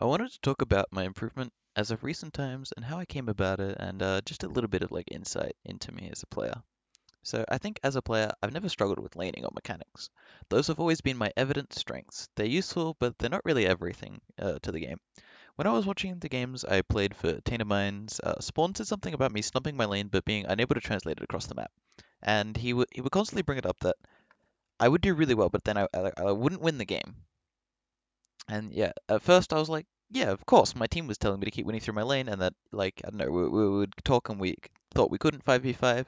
I wanted to talk about my improvement as of recent times and how I came about it, and just a little bit of like insight into me as a player. So I think as a player, I've never struggled with laning or mechanics. Those have always been my evident strengths. They're useful, but they're not really everything to the game. When I was watching the games I played for Tainted Minds, Spawn said something about me slumping my lane but being unable to translate it across the map. And he would constantly bring it up that I would do really well, but then I wouldn't win the game. And yeah, at first I was like, yeah, of course, my team was telling me to keep winning through my lane, and that, like, I don't know, we would talk and we thought we couldn't 5v5.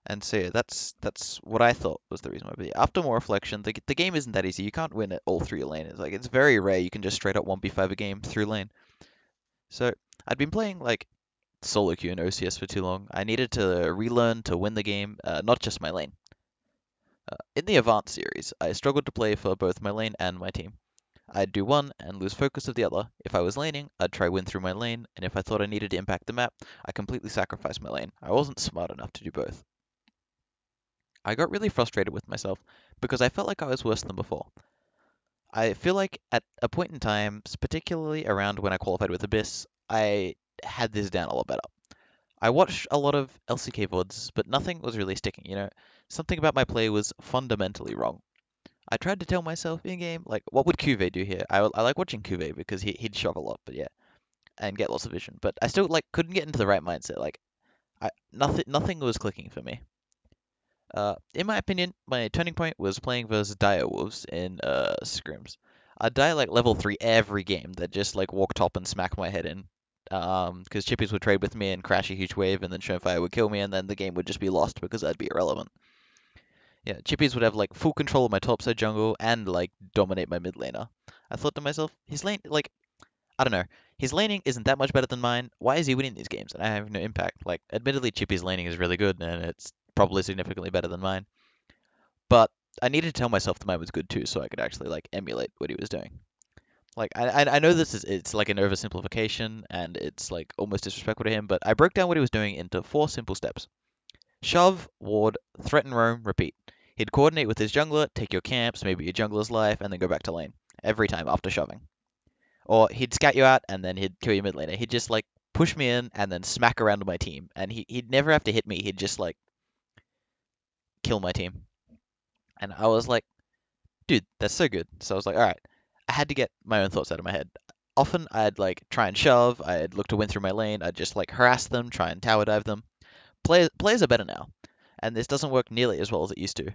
And so yeah, that's what I thought was the reason why. But yeah, after more reflection, the game isn't that easy. You can't win it all through your lane. It's very rare you can just straight up 1v5 a game through lane. So I'd been playing like solo queue and OCS for too long. I needed to relearn to win the game, not just my lane. In the Advanced series, I struggled to play for both my lane and my team. I'd do one and lose focus of the other. If I was laning, I'd try win through my lane, and if I thought I needed to impact the map, I completely sacrificed my lane. I wasn't smart enough to do both. I got really frustrated with myself because I felt like I was worse than before. I feel like at a point in time, particularly around when I qualified with Abyss, I had this down a lot better. I watched a lot of LCK VODs, but nothing was really sticking. Something about my play was fundamentally wrong. I tried to tell myself in game, like, what would Cuvée do here? I like watching Cuvée because he'd shove a lot, but yeah, and get lots of vision. But I still like couldn't get into the right mindset. Like, nothing was clicking for me. In my opinion, my turning point was playing versus Dire Wolves in scrims. I'd die like level 3 every game. That just like walk top and smack my head in. Because Chippies would trade with me and crash a huge wave, and then Shonefire would kill me, and then the game would just be lost because I'd be irrelevant. Yeah, Chippies would have like full control of my topside jungle and like dominate my mid laner. I thought to myself, his lane, like, I don't know, his laning isn't that much better than mine. Why is he winning these games? And I have no impact. Like, admittedly, Chippy's laning is really good and it's probably significantly better than mine. But I needed to tell myself that mine was good too, so I could actually like emulate what he was doing. Like, I know it's like an oversimplification and it's like almost disrespectful to him, but I broke down what he was doing into four simple steps. Shove, ward, threaten roam, repeat. He'd coordinate with his jungler, take your camps, maybe your jungler's life, and then go back to lane. Every time after shoving. Or he'd scout you out and then he'd kill your mid laner. He'd just like push me in and then smack around my team. And he'd never have to hit me, he'd just like kill my team. And I was like, dude, that's so good. So I was like, alright. I had to get my own thoughts out of my head. Often I'd like try and shove, I'd look to win through my lane, I'd just like harass them, try and tower dive them. Players are better now, and this doesn't work nearly as well as it used to.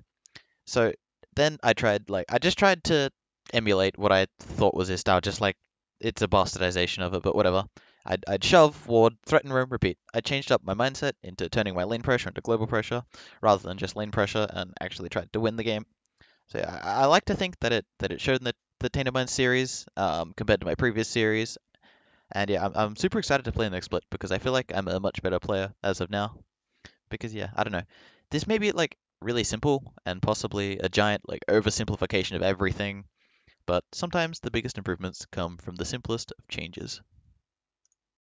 So then I just tried to emulate what I thought was his style, just like it's a bastardization of it, but whatever. I'd shove, ward, threaten, roam, repeat. I changed up my mindset into turning my lane pressure into global pressure, rather than just lane pressure, and actually tried to win the game. So yeah, I like to think that it showed in the Tainted Mind series, compared to my previous series. And yeah, I'm super excited to play the next split because I feel like I'm a much better player as of now. Because yeah, I don't know. This may be like really simple and possibly a giant like oversimplification of everything, but sometimes the biggest improvements come from the simplest of changes.